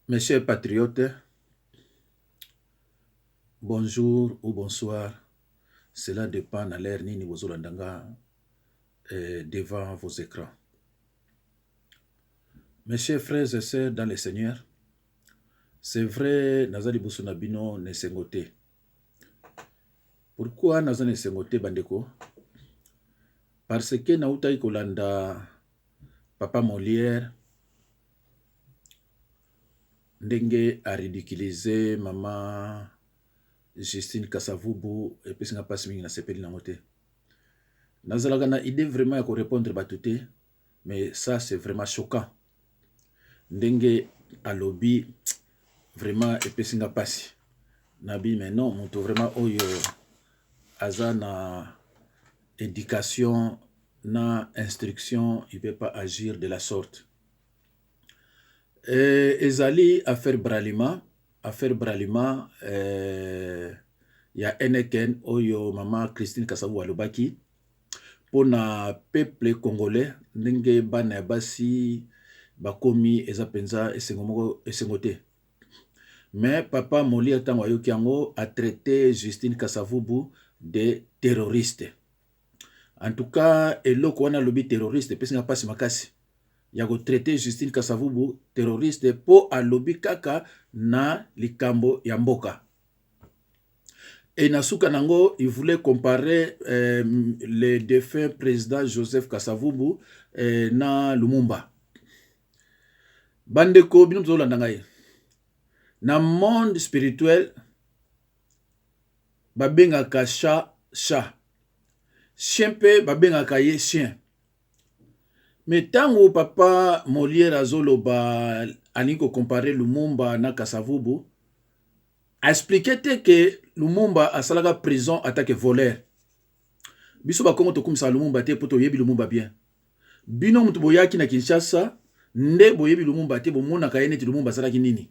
Mes chers patriotes, bonjour ou bonsoir. Cela dépend à l'ère nini bozolandanga devant vos écrans. Mes chers frères et sœurs dans le Seigneur, c'est vrai, Nazali Boussounabino ne sengote. Pourquoi Nazali ne sengote bandeko? Parce que Naoutai Kolanda, Papa Molière, Ndenge a ridiculisé Maman Justine Kasavubu et puis n'a pas si na sepeli na moté. Nazalaga na idée vraiment à répondre batouté, mais ça c'est vraiment choquant. Ndenge à lobby vraiment et puis n'a pas si. Nabi mais non, monto vraiment oyo aza na éducation na instruction, il peut pas agir de la sorte. Ezali affaire Bralima, ya Eneken oyo Maman Christine Kasavu alobaki pour na peuple congolais ndenge bana basi bakomi eza penza esengote. Mais Papa Molière tango ayoki yango a traité Justine Kasavubu de terroriste. En tout cas, eloko wana lobi terroriste pesi nga pasi makasi. Yago traité Justine Kasavubu terroriste po alobi kaka na likambo ya mboka. Et Nasuka Nango, il voulait comparer le défunt président Joseph Kasavubu na Lumumba. Bandeko, bino tozo landangaye. Na monde spirituel, babengaka chat. Chien pe babengaka ye chien. Mais tango Papa Molière azoloba alinko comparer Lumumba na Kasavubu, a expliqué que Lumumba a salaga prison attaque voleur. Biso ba kongo to kumisa Lumumba te poto yebi Lumumba bien. Bino mutu boyaki na Kinshasa, nde boyebi Lumumba te bomona ka yene ti Lumumba salaki nini.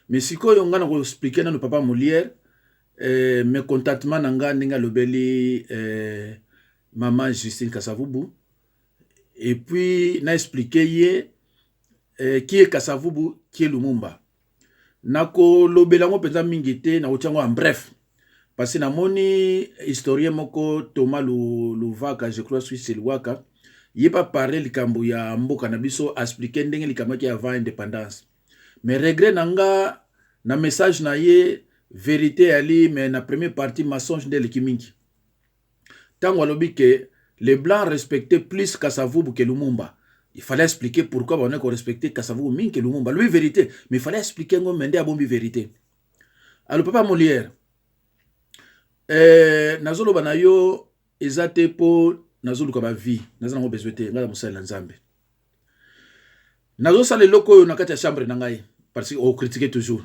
Mais sikoyo nga na ko expliquer na no Papa Molière me contactement nanga ninga lobeli Maman Justine Kasavubu. Et puis na expliqué ye qui est Kasavubu, qui est Lumumba. Nako lobelango penza mingi te na otiango en bref parce que na moni historien moko Thomas Luvaka, je crois Suisse Lwaka, il pas parlé likambo ya mboka na biso expliquer ndenge likambo ki avant indépendance. Mais regret nanga na message na ye vérité ali mais na première partie mensonge de l'ekimingi. Tango alobi que les blancs respectaient plus Kasavubu que Lumumba. Il fallait expliquer pourquoi on a respecté Kasavubu min que Lumumba. Lui, vérité. Mais il fallait expliquer qu'on mende à bombi vérité. Alors, Papa Molière, Nazolo Banayo, ezate po Nazolo Kaba vie. Nazolo Kaba besoin Ngala Moussala Nzambe. Nazolo Sale Loko Nakati ya chambre Nangaye. Parce qu'on critiquait toujours.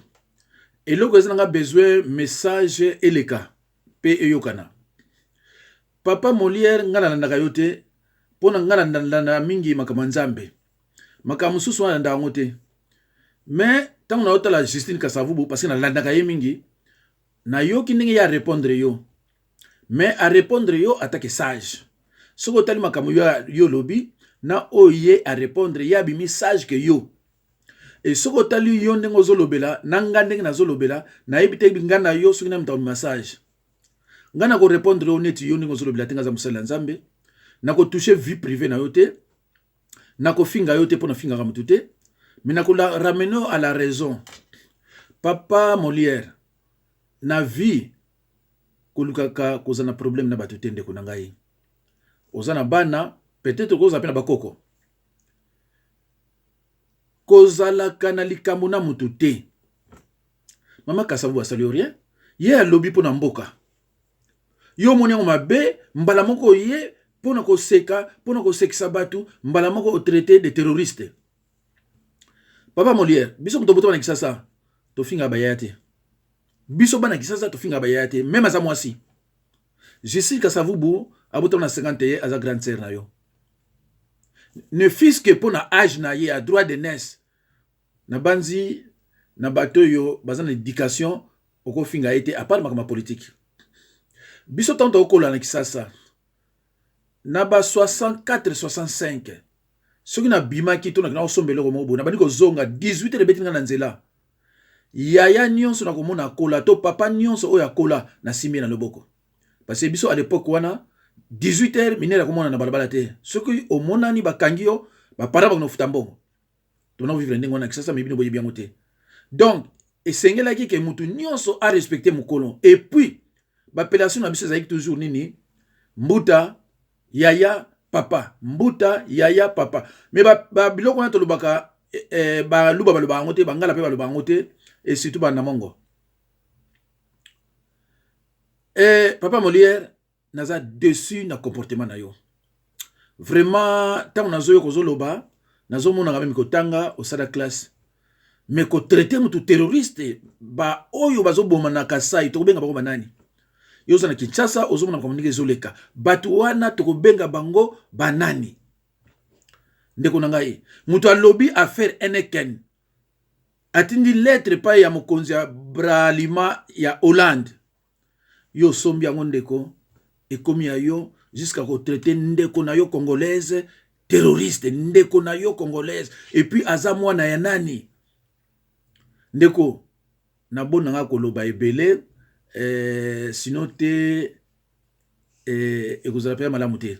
Et Loko Ezanga besoin message eleka. Pe eyokana. Papa Molière Ngala Nagayote. Pona ngana ndanda mingi makamanzambe makamususu wana ndangote mais tant na otala Justine Kasavubu parce que na landaka ye mingi na yo kindenge ya répondre yo mais à répondre yo attaque sage soko tali makamu yo lobby na oye à répondre ya bi message que yo et soko tali yo ndengo zolobela na ngandenge na zolobela na yebite ngana yo soki na mtaw message ngana ko répondre yo neti yo ndengo zolobela tenga za musala nzambe nako toucher vie privée na yote nako finga yote pona finga kamutute mais nako la ramener à la raison. Papa Molière na vie kolukaka kozana problème na batute ndeko na ngai ozana bana peut-être koza pena bakoko kozala kana likambo na mutute Mama Kasavubu asali rien ye a lobby pona mboka yo moniango mabe mbala moko ye pona ko seka pona ko sekisa batu mbala moko au traité de terroriste. Papa Molière biso muto boto na Kisasa to finga bayate biso bana Kisasa to finga bayate même à moisi Justine Kasavubu aboto na 51 à grande sœur na yo ne fils que pona âge na ye à droit de naissance na banzi na bato yo bazana éducation oko finga été à part makama politique biso tanto okola na Kisasa Naba 64-65. Ce qui n'a bima qui tourne dans le sombele comme au na bani ko zonga 18 de beti na nzela. yaya nyonso na komona kola to papa nyonso oyo akola na simbi na loboko. Parce que biso à l'époque wana 18h minera komona na balabala te. Soki omonani bakangi yo ba para ba no futambongo. To na vivre ndenge wana kisasa mibino boye bien te. Donc esengelaki ke mutu nyonso a respecter mukolo. Et puis l'appellation na biso ezaki toujours nini mbuta yaya papa, mbuta yaya papa. Mais biloko wana tolobaka ba luba baloba ngote bangala pe baloba ngote et surtout ba namongo. Papa Molière naza dessus na comportement na yo. Vraiment tant nazo yo kozoloba nazo mona même kotanga au sada classe. Mais ko traiter mutu terroriste ba oyo bazo boma na Kasai to benga bako banani. Yo za na Kinshasa ozo mona komunike zoleka. Batu wana to benga bango banani. Ndeko nangai mutu alobi affaire Eneken. Atindi lettre pa ya mokonzi ya Bralima ya Hollande. Yo sombi yango ndeko ekomi ya yo jusqu'à ko traiter ndeko na yo congolaise terroriste, ndeko na yo congolaise et puis aza mwana ya nani. Ndeko na bona nga koloba ebele sinon te ekozala pe malamu te.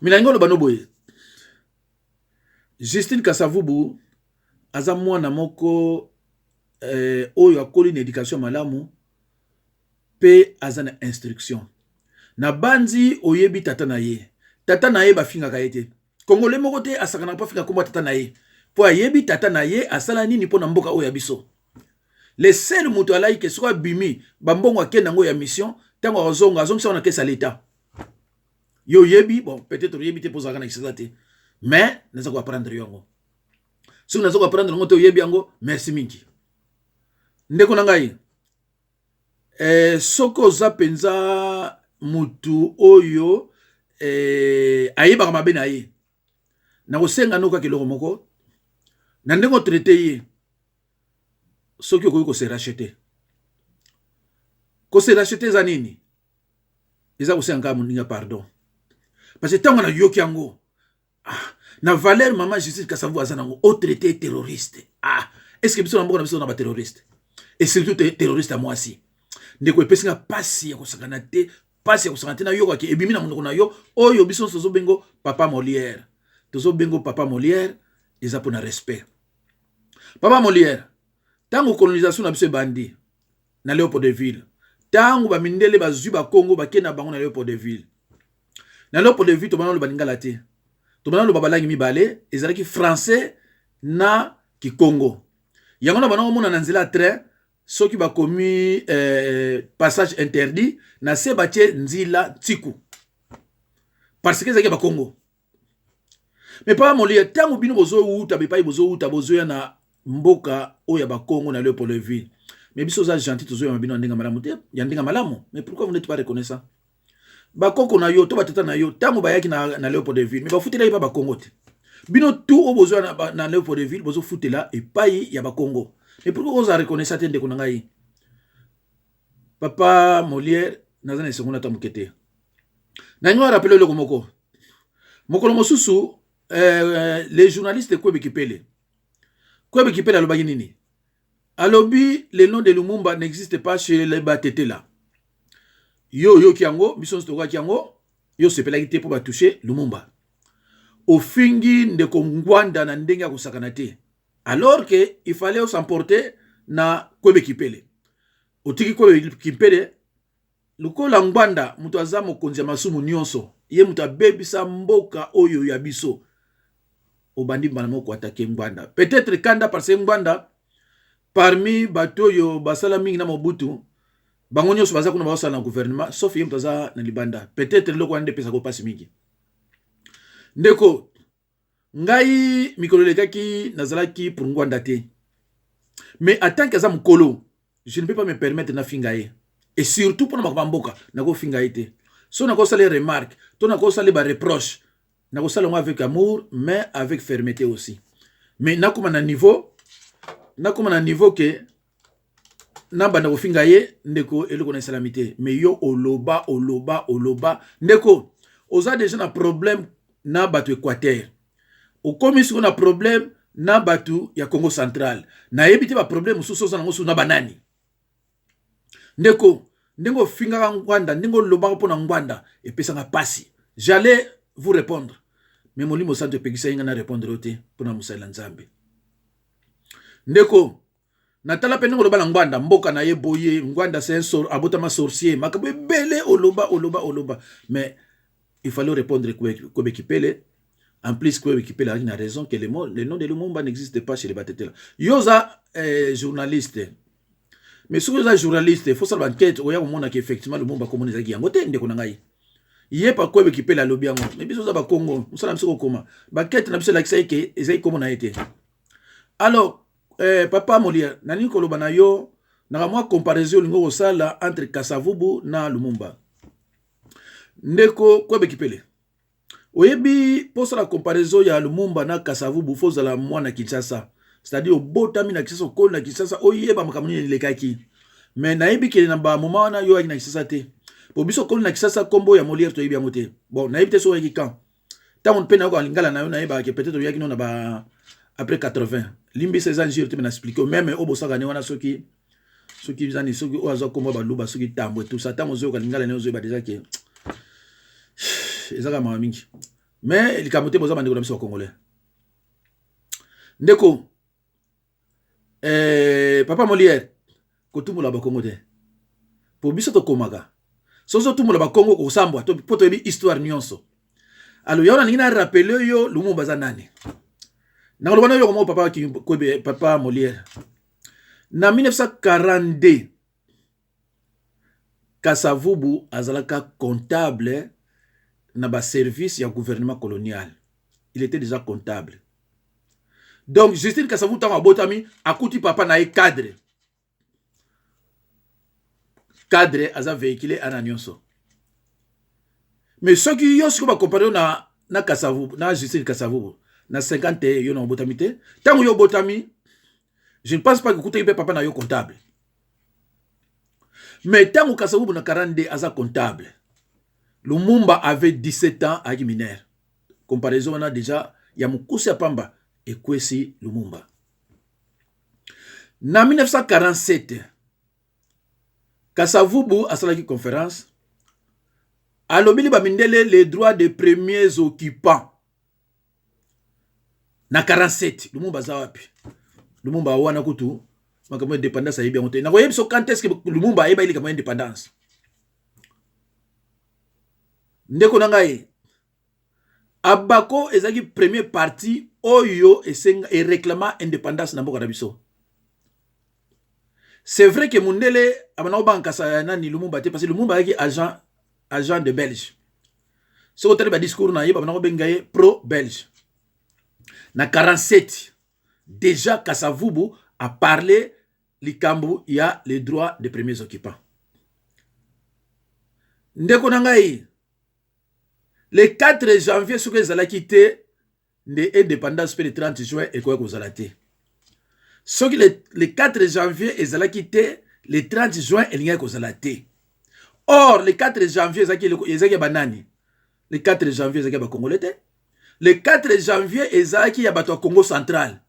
Mina ngolo bano boye Justine Kasavubu aza mwana moko oyo akoli na éducation malamu pe aza na instruction. Na banzi oyebi tata na ye. Tata na ye bafinga ka yete. Kongole moko te asakana pa finga komba tata na ye. Po ayebi tata na ye asala nini po na mboka oyo biso. Le seul mutu alai ke soka bimi bambongo akenda ngo ya mission tango azonga na kesa l'État. Yo yebi bon peut-être yebi te poza kana kisasa te. Mais naza ko apprendre yango. Si naza ko apprendre ngo te yebi yango merci mingi. Ndeko na ngai soko za penza mutu oyo ayeba kama bena ye na kosenga noka keloko moko na ndengo traité ye soki okoki ko se racheter za nini eza kosenga moninga pardon parce que tango na yoki yango na valeur maman Justine Kasavubu azanango o traité terroriste est-ce que biso na mboka na biso na ba terroriste et surtout terroriste à moi aussi ndeko epesinga pasi ya kosakana te pasi ya kosakana te na yoka ke ebimi na monoko na yo oyo biso tozo bengo papa Molière papa Molière eza pona respect. Papa Molière tango colonisation na biso bandi na Léopoldville tango ba mindele bazwi ba Congo bakena bango na Léopoldville to banalo balingala te to banalo babalangi mibale ezalaki français na Kikongo yango na bango mona na nzela train soki bakomi passage interdit na se batie nzila tiku parce que ezaki ba Congo. Mais Papa Molière tango bino bozo uta bepai bozo uta bozo ya na mboka oya ba Congo na Léopoldville. Mais biso za gentil tozo ya bino ndenga malamu te ya ndenga malamu. Mais pourquoi vous n'êtes pas reconnaissant? Ba Congo na yo to batata na yo tango bayaki na Léopoldville mais ba futela ba Congo te. Bino tout o bozo na Léopoldville bozo futela et pai ya ba Congo. Mais pourquoi vous avez reconnaissant te ndeko ngai? Papa Molière nazana seconde ta mukete. Na ngo rappeler le komoko. Mokolo mosusu les journalistes Kwebe Kipele alobi nini? Alobi le nom de Lumumba n'existe pas chez les Batete là. Yo kiango, mission stoka kiango, yo sepelaki te po ba toucher Lumumba. Ofingi ndeko ngwanda na ndenga kosakana te. Alors que il fallait s'emporter na Kwebe Kipele. Otiki Kwebe Kipele lukola ngwanda mutu aza mokonzi ya masumu nyonso. Ye mutu abebisa mboka oyo ya biso. Obandi mbana moko atake ngwanda. Peut-être kanda parce que ngwanda parmi bato yo basala mingi na Mobutu bango nyonso baza kuna basala na gouvernement sauf ye mutu aza na libanda. Peut-être loko ande pesa ko pasi mingi. Ndeko ngai mikolo lekaki nazalaki pour ngwanda te. Mais en tant que za mukolo, je ne peux pas me permettre na fingaye. Et surtout pour na mboka na ko fingaye te. So na ko sala remarque, to na ko sala ba reproche. Na ko sala avec amour mais avec fermeté aussi. Mais na kuma na niveau que na banda ko fingaye ndeko eloko na salamité. Mais yo oloba ndeko oza déjà na problème na bato Équateur. Au commis on a problème na batu ya Congo Central. Na yebite ba problème mususu za nango na banani. Ndeko, ndengo finga ngwanda, ndengo loba po na ngwanda, epesa nga pasi. J'allais vous répondre. Mais molimo santo pekisa inga na répondre ote po na musala nzambe. Ndeko, natala pe ndengo loba na ngwanda, mboka na ye boye, ngwanda c'est un abotama sorcier, makabe bele oloba. Mais il fallait répondre Kobe Kipele. En plus, Kobe Kipele a raison que le nom de Lumumba n'existe pas chez les Batetela. Yoza journaliste. Mais si vous êtes journaliste, il faut savoir enquête. Il y a un monde qui effectivement Lumumba comme on est qui angote ndeko nangai. Yé pas Kobe Kipele a lobby ango. Mais biso za ba Congo, on sala msiko koma. Enquête na biso la kisa ke ezai comme on a été. Alors, papa Molière, nani ko loba na yo na moi comparaison lingo sala entre Kasavubu na Lumumba. Ndeko Kobe Kipele. Oyebi posa la comparaison ya Lumumba na Kasavubu foza la mwana Kinshasa. C'est-à-dire au botami na Kinshasa ko na Kinshasa oyeba makamuni ni lekaki. Mais nayebi ke na ba moment na yo na Kinshasa te. Po biso ko na Kinshasa kombo ya Molière to yebi amote. Bon, nayebi te so yeki kan. Ta on pena ko lingala na yo nayeba ke peut-être yaki no na ba après 80. Limbi ces anjir te m'expliquer même au bosaka ne wana soki bizani soki o azo kombo ba luba soki tambo tout ça ta mozo ko lingala na yo ba déjà ke ezaka mingi. Mais il kamote boza bandeko na biso congolais. Ndeko papa Molière kotumula ba Congo te. Po biso to komaka. Soso tumula ba Congo ko sambwa to poto bi histoire nyonso. Alors yona ngina rappeler yo Lumumba za nani. Na lobana yo ko papa Molière. Na 1942 Kasavubu azalaka comptable na ba service ya gouvernement colonial. Il était déjà comptable. Donc Justine Kasavubu tanga botami akuti papa na cadre. Cadre aza véhiculé à nyonso. Mais ce qui yo siko ba comparer na Kasavubu na Justine Kasavubu na 50 yo na botami te. Tango yo botami, je ne pense pas que kuta papa na yo comptable. Mais tango Kasavubu na 42 aza comptable. Lumumba avait 17 ans à mineur. Comparaison, on a déjà Yamukusi Apamba et Kwesi Lumumba. En 1947, Kasavubu a salaki conférence. A l'obili bamindele les droits des premiers occupants. Na 47, Lumumba zawapi. Lumumba wana kutu, makamwe indépendance a yebi amote. Na voyez so quand est-ce que Lumumba a yebi ili kama indépendance. Ndeko nangai abako ezaki premier parti oyo et réclama indépendance na mboka na biso. C'est vrai que Mundele abana bankasa nani Lumumba te parce que Lumumba yaki agent de Belge. Ce que ba discours na yeba bana bengaye pro Belge. Na 47 déjà Kasavubu a parlé likambu il y a les droits des premiers occupants. Ndeko nangai le 4 janvier, ce que Zala quitté, l'indépendance le 30 juin, et quoi que vous allez. Ce que le 4 janvier, et Zala quitté, le 30 juin, et l'ingé que vous allez. Or, le 4 janvier, Zaki Banani. Le 4 janvier, Zaki Congolais. Le 4 janvier, et Zaki Yabato Congo central.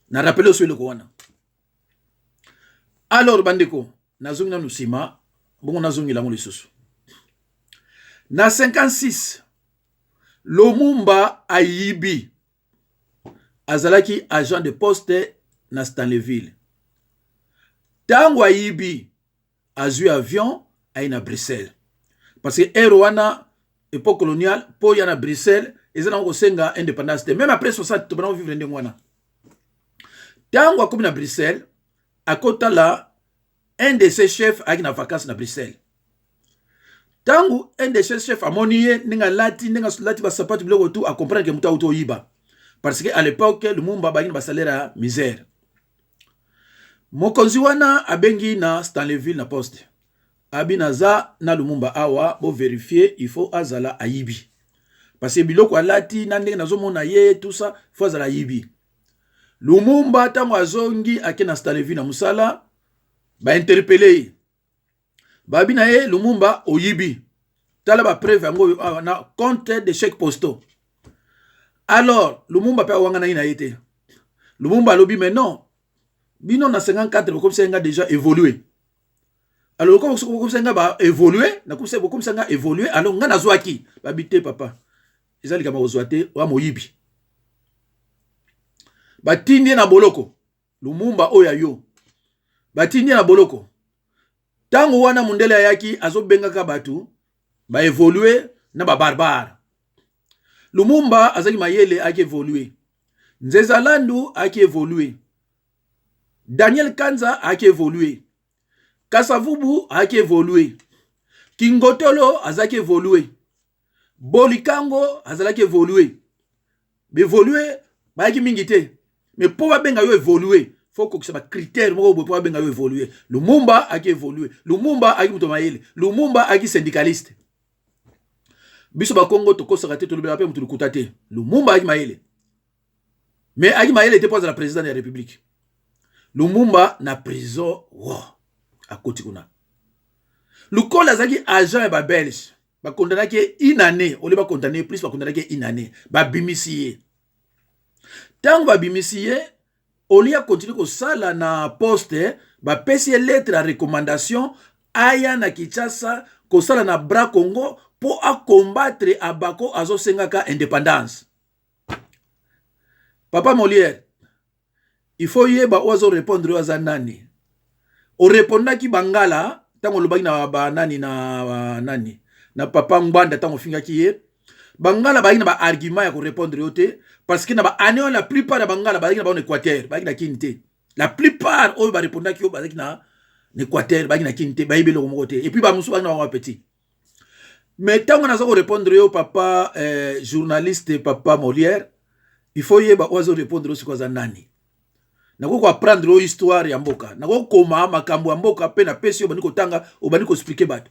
Na rappelé aussi le Kouana. Alors, Bandeko, Nazungi na Nusima, bon, Nazungi la Moulissus. Na 56, Lumumba Ayibi azalaki agent de poste na Stanleyville. Tango Ayibi azui avion aina Bruxelles. Parce que Erwana, époque coloniale, po yana Bruxelles, ils ont senga indépendance. Même après 60, tu vas vivre dans Wana. Tango akomi na Bruxelles, à côté là, un de ses chefs a une vacances na Bruxelles. Tangu un des chefs a monié ninga lati ba sapatu biloko tout à comprendre que muta auto yiba parce que à l'époque le Lumumba ba ba salaire misère. Mokonzi wana abengi na Stanleyville na poste. Abinaza na Lumumba awa bo vérifier il faut azala ayibi. Parce que biloko lati na ndenge nazomona ye tout ça faut azala ayibi. Lumumba tango azongi akena Stanleyville na musala ba interpeller Babina ye Lumumba oyibi. Tala ba preuve yango na compte de chèques postaux. Alors Lumumba pe wangana ina été. Lumumba lobi mais non. Bino na 54 comme ça nga déjà évolué. Alors comme ça nga ba évolué, na comme ça nga évolué, alors nga na zwaki ba bité papa. Ezali kama ozwate wa moyibi. Ba tindi na boloko. Lumumba oya yo. Ba tindi na boloko. Tango wana mundele yaki azobenga ka batu ba évolué na ba barbare. Lumumba azaki mayele aki évolué. Nzeza Landu aki évolué. Daniel Kanza aki évolué. Kasavubu aki évolué. Kingotolo azaki évolué. Bolikango azalaki évolué. Évolué ba ki mingité. Mais pour ba benga yo évolué, faut que ça ba critère moko pour ba benga yo évolué. Lumumba aki évolué. Lumumba aki mutomayele. Lumumba aki syndicaliste. Biso ba Congo to kosaka te to lobela pe mutu lukuta te. Lumumba aki mayele. Mais aki mayele était pas la présidente de la République. Lumumba na prison wow à côté kuna. Lukola azaki agent ya ba belge. Ba condamné ke une année, on ba condamné plus ba condamné ke une année. Ba bimisié. Tant ba bimisié, on lui a continué ko sala na poste, ba pesi lettre à recommandation aya na Kinshasa ko sala na bras Congo pour à combattre Abako azo sengaka indépendance. Papa Molière, il faut yeba ozo répondre oza nani. O réponda ki bangala, tango lobaki na ba nani na nani. Na papa Mbanda tango finga ki ye. Bangala ba na ba argument ya ko répondre yote parce que na ba année la plupart de bangala ba na ba en Équateur, ba na kinte. La plupart o ba répondaki yo ba na Équateur, ba na kinte, ba ibelo mo côté. Et puis ba musu ba na petit. Mais tant qu'on a répondre au papa journaliste papa Molière, il faut y répondre aussi quoi nani. Nako ko apprendre au histoire ya mboka. Nako koma makambo ya mboka pe na pesi obani ko tanga obani ko expliquer bat.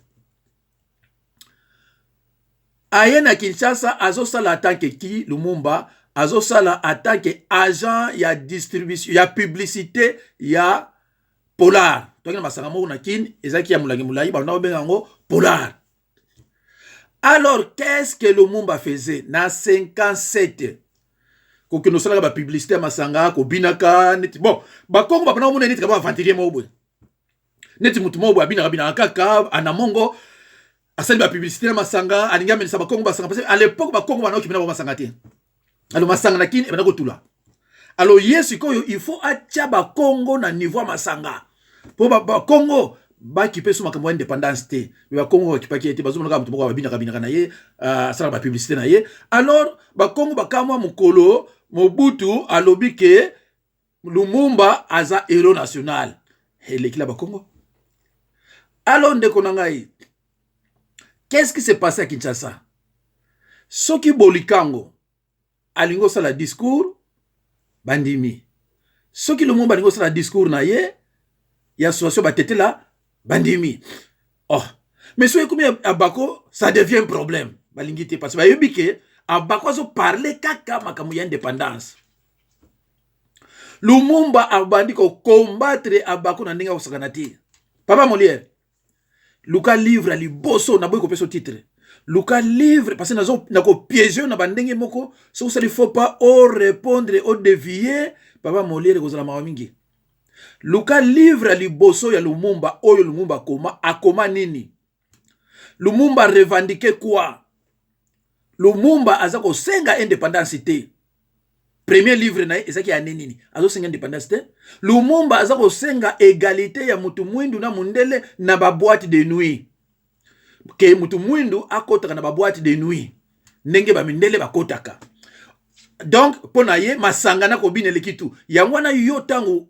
Ayena Kinshasa azosala attaque ki Lumumba azosala attaque agent ya distribution ya publicité ya Polar. Tokena masanga mo na kin ezaki ya mulangi mulai ba na benga ngo Polar. Alors, qu'est-ce que Lumumba faisait? Na 57. Quand nous sommes la publicité à Masanga, ko binaka, net bon, ba Congo ba na mo net ka ba ventilier mo boy. Net mutu mo boy binaka kaka anamongo asali ba publicité à Masanga, alinga menisa ba Congo ba sanga parce à l'époque ba Congo ba na okimina ba Masanga te. Alors Masanga na kin e ba ko tula. Alors yesu ko il faut atia ba Congo na niveau Masanga. Pour ba Congo ba ki peso makambo indépendance te ba Congo ki paki ete bazomona ka mutu moko ba binaka na ye sala ba publicité na ye. Alors ba Congo ba kamwa mukolo Mobutu alobi ke Lumumba aza héros national. L'équipe ba Congo. Alors ndeko na ngai, qu'est-ce qui s'est passé à Kinshasa? Soki Bolikango alingo sala discours bandimi. Soki Lumumba alingo sala discours na ye ya association batete la bandimi. Oh, mais soki komi Abako ça devient un problème. Balingité parce que ba yobike Abako azo parler kaka makamu ya indépendance. Lumumba abandi ko combattre Abako na ndinga osakana te. Papa Molière, Luka livre ali boso na boy ko peso titre. Luka livre parce que nazo nako piéger na bandenge moko, so ça il faut pas au répondre au dévier. Papa Molière ko zala mawamingi. Luka livre ali boso ya Lumumba oyo Lumumba koma akoma nini? Lumumba revendiquer quoi? Lumumba azako senga indépendance te. Premier livre na ezaki ya nini? Azo senga indépendance te. Lumumba azako senga égalité ya mutu mwindu na mundele na ba boîte de nuit. Ke mutu mwindu akotaka na ba boîte de nuit. Ndenge ba mindele bakotaka. Donc pona ye masanga na ko binele kitu. Yangwana yo tango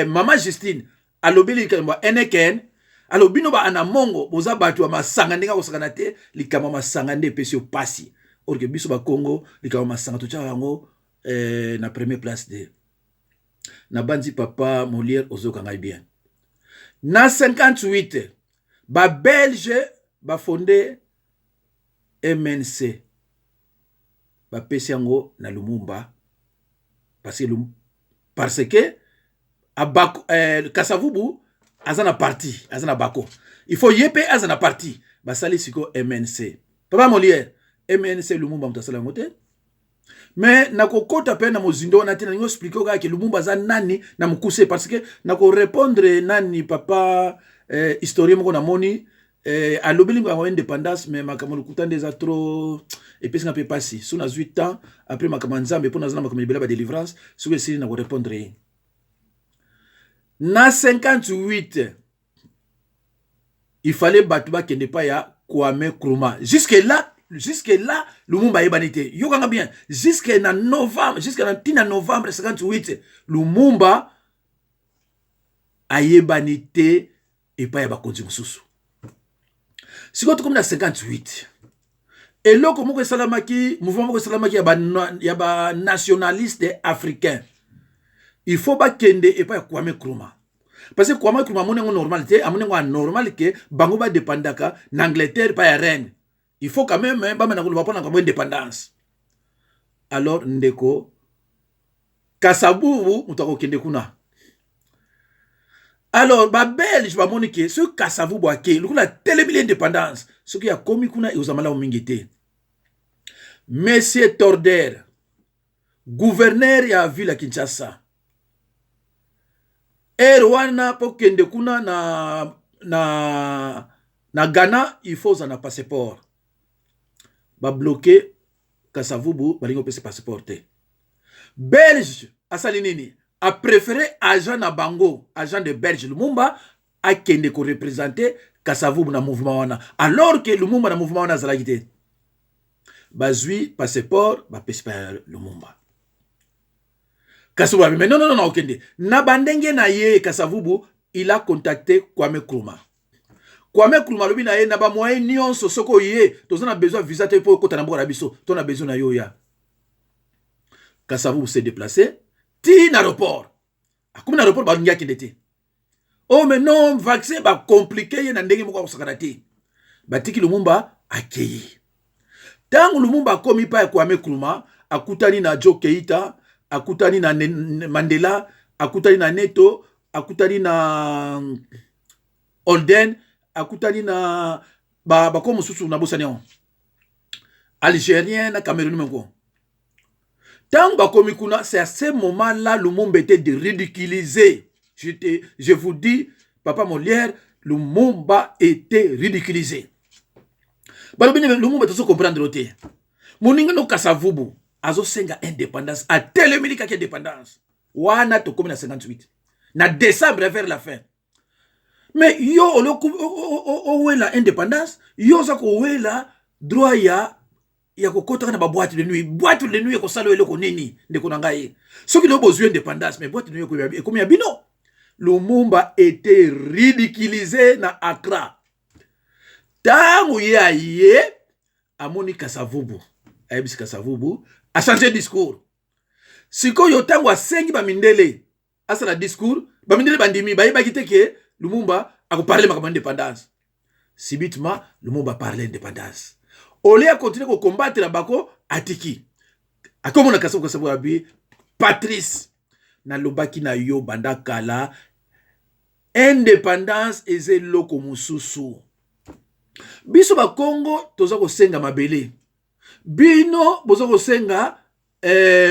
Mama Justine alobeli kamba eneken alobino ba anamongo boza batu wa masanga ndinga kosakana te likama masanga nde pesi opasi. Orke biso ba Congo likama masanga to yango na première place de na bandi papa Molière ozoka ngai bien. Na 58 ba Belge ba fondé MNC ba pesi yango na Lumumba parce que Abako Kasavubu azana parti azana Bako. Il faut yepe azana parti basali siko MNC. Papa Molière MNC Lumumba mutasala ngote. Mais nakokota pe na mozindo wana te na ningo expliquer oka ke Lumumba za nani na mukuse parce que nako répondre nani papa historien moko na moni alobeli ngwa indépendance mais makambo lukuta ndeza trop et puis nga pe passer sous na 8 ans après makambo nzambe pona za makambo libela ba délivrance sous que na ko répondre na 58 il fallait battre kende pa ya Kwame Nkrumah jusque là Lumumba yebanité yokanga bien jusque na novembre jusque na tina novembre 58 Lumumba ayebanité et pas ya bakonzi mususu siko comme na 58 et loko moko salamaki mouvement moko salamaki ya ba nationaliste africain il faut ba kende et pas ya Kwame Nkrumah parce que Kwame Nkrumah monengo normalité amonengo anormal que bango ba dépendaka na Angleterre pas ya reine. Il faut quand même ba mena ko ba pona comme indépendance. Alors ndeko Kasavubu mutako kende kuna. Alors ba belge ba monike ce Kasavubu ake lukula télémile indépendance ce qui a komi kuna e uzamala o mingete. Monsieur Torder gouverneur ya ville ya Kinshasa Erwana po kende kuna na Ghana il faut un passeport. Ba bloqué Kasavubu balingo pese passeport te. Belge asali nini a préféré agent na bango, agent de Belge Lumumba a kende ko représenter Kasavubu na mouvement wana alors que Lumumba na mouvement wana zalaki te. Bazui passeport ba pese pa Lumumba. Kasavubu mais non okende. Na bandenge na ye Kasavubu il a contacté Kwame Nkrumah. Kwame Nkrumah lobi na ye na ba moyen nyonso soko ye toza na besoin visa te po kota na mboka na biso to na besoin na yo ya. Kasavubu s'est déplacé ti na aéroport. Akumi na aéroport ba ngia kindete. Oh mais non vaccin ba compliqué ye na ndenge moko kosakana te. Batiki Lumumba akei. Tangu Lumumba komi pa ya Kwame Nkrumah akutani na Joe Keita, akutani na Mandela, akutani na Neto, akutani na Holden, akutani na ko mususu na bosanion algérien na Cameroun mengo. Tant bakomi kuna c'est à ce moment là Lumumba était de ridiculiser. Je vous dis papa Molière Lumumba était ridiculisé. Balobine Lumumba to comprendre roté. Moninga no Kasavubu azo senga indépendance a télémili ka indépendance. Wana to komi na 58. Na décembre vers la fin. Mais yo la indépendance, yo za ko wela droit ya ko kota na ba boîte de nuit ko salo eloko nini ndeko na ngai. Soki no besoin indépendance mais boîte de nuit ko comme ya bino. Lumumba était ridiculisé na Accra. Tangu ye amoni Kasavubu. Ayebisi Kasavubu a changé discours. Siko yo tangu asengi ba mindele asala discours, ba mindele bandimi ba yeba kiteke Lumumba a parlé de l'indépendance. Subitement, Lumumba parlait d'indépendance. Au lieu de continuer à combattre la bako, atiki. A comme on a cassé au Patrice, na lobaki na yo banda kala, indépendance eze loko mususu. Biso ba Congo, toza ko senga mabele. Bino, bozo ko senga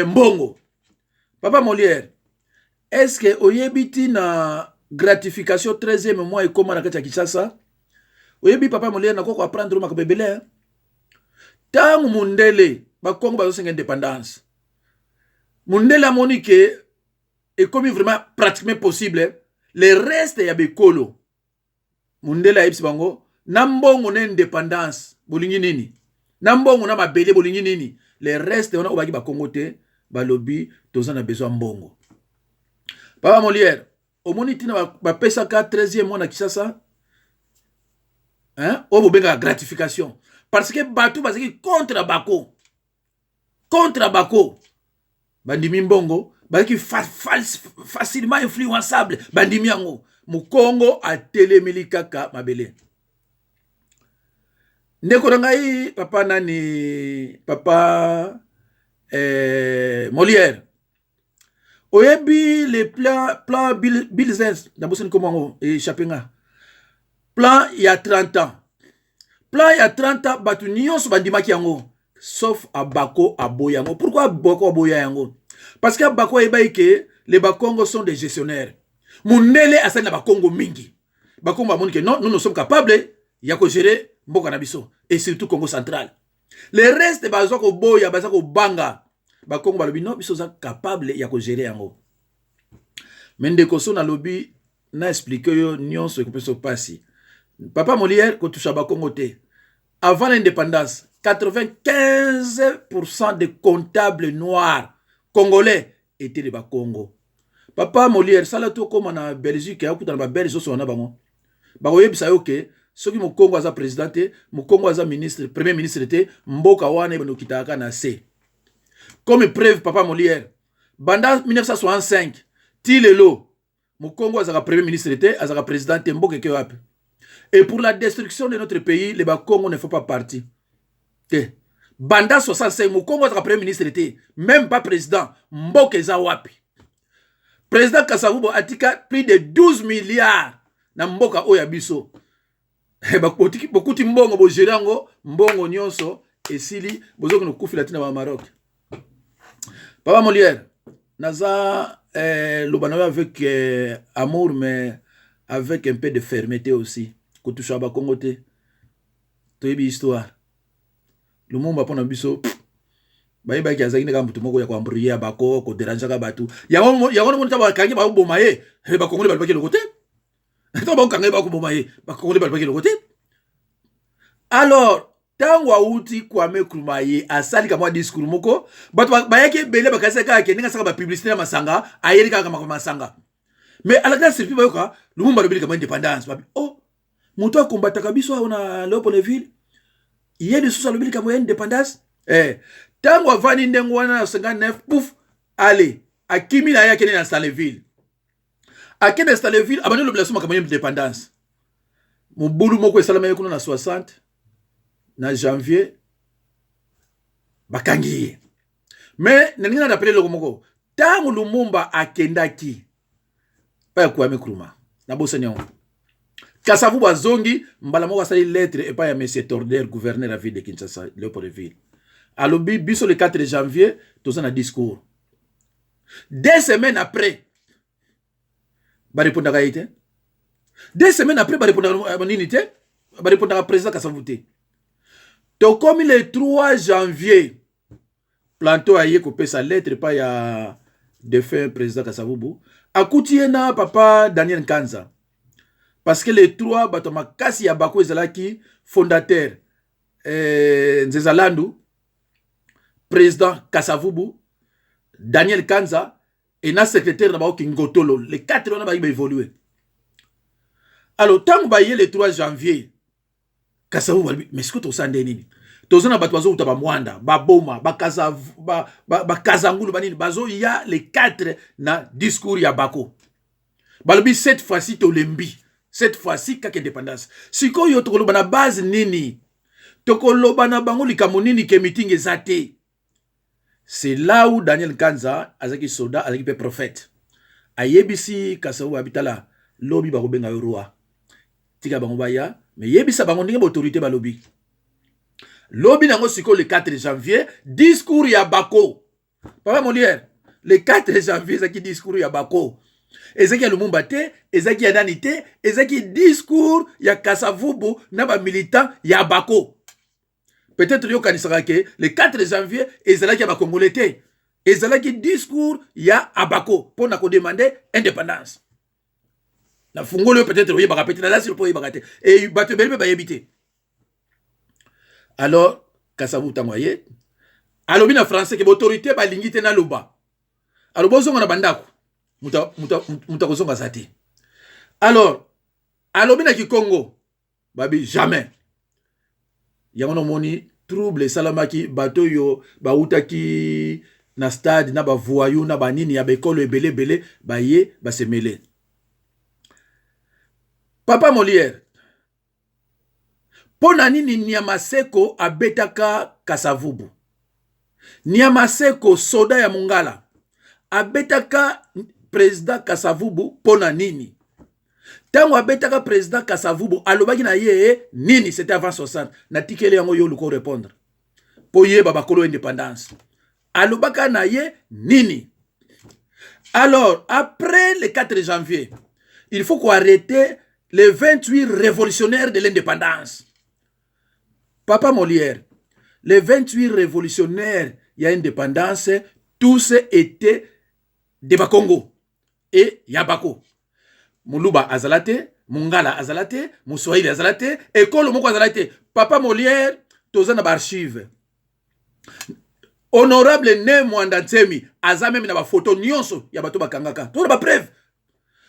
mbongo. Papa Molière, est-ce que oyebiti na gratification 13e mois et comment na kati ya Kinshasa oyebi papa Molière na ko apprendre ma bebele tangu mundele ba Congo ba senga indépendance mundele amonique et comme vraiment pratiquement possible le reste ya bekolo mundele ya bango na mbongo na indépendance bolingi nini na mbongo na mabele bolingi nini le reste on a obaki ba Congo te ba lobby toza na besoin mbongo papa Molière au monitina ba pesa ka 13e mois na Kinshasa hein o bobenga gratification parce que batou bazaki contre bako bandimi mbongo bazaki facilement influençable bandimi yango mukongo a telemili kaka mabele ndeko na ngai papa nani papa Molière oyebi le plan Bilzens na bosani komango échappé nga plan il y a 30 ans batu nyonso bandimaki yango sauf Abako Aboyango. Pourquoi Abako Aboyango? Parce que Abako que les Bakongos sont des gestionnaires. Mounele asali na Bakongo mingi. Bakongo amoni que non, nous sommes capables ya ko gérer Mboka na biso et surtout Congo central. Le reste bazako boya bazako banga. Bakongo balobi non biso za capable ya ko gérer yango. Mende koso na lobi na expliquer yo nyonso ko peso passi. Papa Molière ko toucha Bakongo te. Avant l'indépendance, 95% des comptables noirs congolais étaient des Bakongo. Papa Molière, ça là tout comme en Belgique, il y a beaucoup de Belges qui sont là. Bakoye bisa ok, ceux qui sont Congo as président, mon Congo as ministre, premier ministre était Mboka wane bano kitaka na C. Comme preuve Papa Molière, banda 1965, Tilelo, mon Congo as premier ministre était, as président Mboka ke wapi. Et pour la destruction de notre pays, les Bakongo ne font pas partie. Banda 65, mon Congo as premier ministre était, même pas président, Mboka eza wapi. Président Kasavubu atika plus de 12 milliards na Mboka oya biso. Beaucoup de mbongo bo gerango, mbongo nyonso esili bozoko no kufi latina wa Maroc. Papa Molière, naza lobanoya avec amour mais avec un peu de fermeté aussi. Kotusha ba Kongo te. Toyebi histoire. Lumumba pona biso. Ba ki azaki neka mutu moko ya kwambrouiller bako ko déranger ka batu. Yango monta ba kangi ba boma ye. Ba Congolais ba le côté. Tant ba kangi ba ko boma ye. Ba Congolais ba le côté. Alors, tango auti Kwame Nkrumah ye asali ka mwa discours moko, batu ba yake bele ba kaseka ke ninga saka ba publicité na masanga, ayeli ka masanga. Mais à la classe c'est pas yoka, Lumumba lobeli ka indépendance. Oh, mutu akombataka biso ona Léopoldville. Il y a des sous à lobeli ka indépendance. Tango avani ndengo wana 59 pouf allez akimi na ya kene na Stanleyville akene Stanleyville abani l'obligation makamanya indépendance mobulu moko esalama yekuno na 60 na janvier bakangi mais ningina d'appeler le moko tango Lumumba akendaki pa Kwame Nkrumah na bosenyo Kasavubu azongi mbala moko asali lettre et pas ya monsieur Torder gouverneur de la ville de Kinshasa Léopoldville. Alors, biso le 4 janvier, tous un discours. 2 semaines après, ba répondre à été. 2 semaines après, ba répondre à l'unité, ba répondre à président Kasavubu. Donc, comme le 3 janvier, planto a coupé sa lettre, pas ya défunt président Kasavubu, a coûté na papa Daniel Kanza. Parce que les 3, batoma kasi ya bako ezalaki fondateur Nzezalandu, président Kasavubu, Daniel Kanza, et na secrétaire Nabao Kingotolo. Les 4 on a évolué. Alors, tant que le 3 janvier, Kasavubu, mais ce que tu as dit, tu as dit que Mwanda, Baboma, Bakazangulu, Bazo, il y a les 4 na discours ya Bako. Balobi, cette fois-ci, tu lembi. Cette fois-ci, kake indépendance. Si ko yo tokolo bana base nini, tokolo bana bango likamonini ke meeting ezate. C'est là où Daniel Kanza, azaki soldat, azaki pe prophète. Ayebisi Kasavubu habitala, lobi ba benga roi. Tika bango baya, mais yebisa bango ndenge autorité ba lobi. Lobi nango siko le 4 janvier, discours ya Bako. Papa Molière, le 4 janvier zaki discours ya Bako. Ezaki ya Lumumba te, ezaki ya nani te, ezaki discours ya Kasavubu na ba militant ya Bako. Peut-être yo kanisaka ke le 4 janvier ezalaki ya ba Congolais te. Ezalaki discours ya Abako pour na ko demander indépendance. Na fungolo peut-être yo ba répéter là sur pour y bagate et bato belbe ba yebité. Alors Kasavubu tamoye alobi na français ke autorité ba lingité na loba. Alors bozonga na bandako. Muta kozonga sati. Alors alobi na Kikongo babi jamais. Yangono moni trouble salamaki bato yo bautaki na stade na ba voyou na banini ya bekolo ebele ba ye ba se mêler. Papa Molière, pona nini Nyamaseko abetaka Kasavubu? Nyamaseko soda ya Mongala abetaka président Kasavubu pona nini? Tango abetaka président Kasavubu alobaki na ye nini? C'était avant 60. Na tikele yango yo luko répondre. po yeba bakolo indépendance. Alobaka na ye nini. Alors, après le 4 janvier, il faut qu'on arrête les 28 révolutionnaires de l'indépendance. Papa Molière, les 28 révolutionnaires il y a indépendance, tous étaient de Bakongo et Yabako. Muluba Azalate, Mungala Azalate, Moussoïli Azalate, École Moko Azalate. Papa Molière, Tozana Archive. Honorable Ne Mwandansemi, Azame na ba photo nyonso ya bato bakangaka. To ba preuve.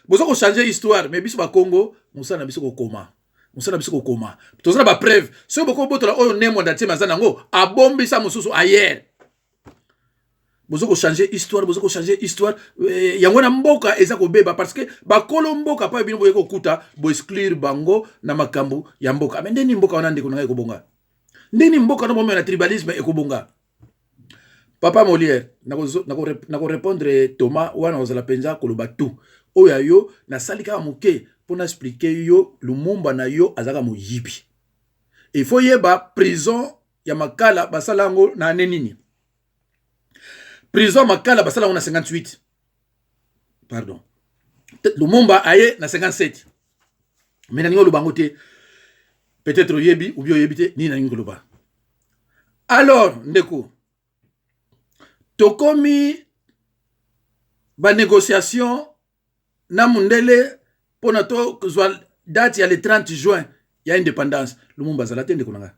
Bozo ko changer histoire, mais biso ba Congo, musa na biso ko koma. Musa na biso ko koma. Tozana ba preuve. So boko boto la oyo Ne Mwandansemi azana ngo, abombi sa mususu ayer. Bozo ko changer histoire, bozo ko changer histoire. Yango na mboka eza ko beba parce que ba kolo mboka pa bino boye ko kuta, bo exclure bango na makambu ya mboka. Mais ndeni mboka wana ndeko na ko bonga. Ndeni mboka na bombe na tribalisme e ko bonga. Papa Molière, nako répondre Thomas wana ozala penza koloba tout. Oya yo na salika muke pour expliquer yo Lumumba na yo azaka moyibi. Il faut yeba prison ya makala basalango na nenini. Prison makala basalango na 58. Pardon. Lumumba aye na 57. Mais na ningo lubangote peut-être yebi ou bien yebite ni na ningo loba. Alors ndeko tokomi ba négociation na mundele pona to kozwa date ya le 30 juin ya indépendance. Lumumba zalate ndeko nanga.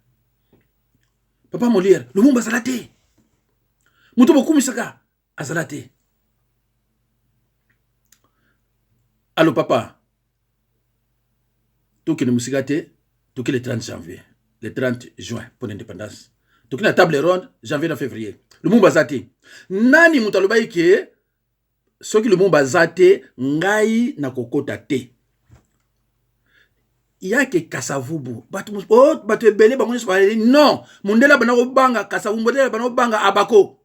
Papa Molière, Lumumba zalate. Muto bokumisaka azalate. Allo papa. Toki ne musigate, toki le 30 janvier, le 30 juin pour l'indépendance. Toki na table ronde janvier na février. Lumumba zate. Nani mutalobai ke soki Lumumba zate ngai na kokota te. Yake Kasavubu. Batu ebele bango nyeso baleli. Non. Mundela banako banga Kasavubu. Mundela banako banga Abako.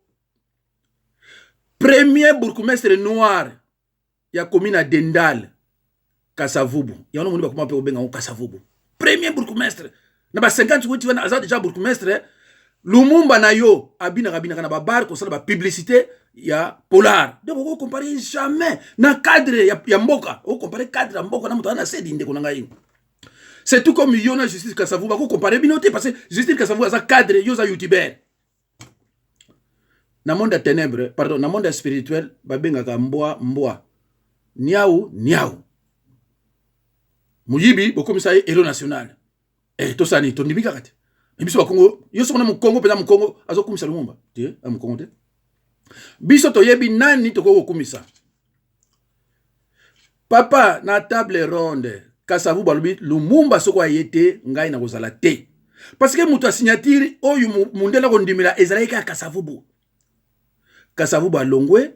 Premier bourgmestre noir ya commune Dendal. Kasavubu. Yano muni bakuma pe obenga Kasavubu. Premier bourgmestre. Na ba 50 wuti wana aza déjà bourgmestre. Lumumba na yo abina na ba bar ko sala ba publicité ya Polar. Donc on compare jamais na cadre ya mboka. On compare cadre ya mboka na muto na sedi ndeko na ngai. C'est tout comme Yona Justice Kasavubu bako comparer binoté parce que Justice Kasavubu za cadre yo za youtuber. Na monde ténèbres, pardon, na monde spirituel babenga ka mboa. Niao. Muyibi bokomisa héros national. Tosani tondibika kati. Biso ba Congo, yo sokona mu Congo pena mu Congo azokumisa Lumumba. Tie, am Congo te. Biso to yebi nani to ko kumisa. Papa na table ronde Kasavubu balubi Lumumba soko ayete ngai na kozala te. Parce que muto signature oyu mundela ko ndimela ezalaika Kasavubu. Kasavubu alongwe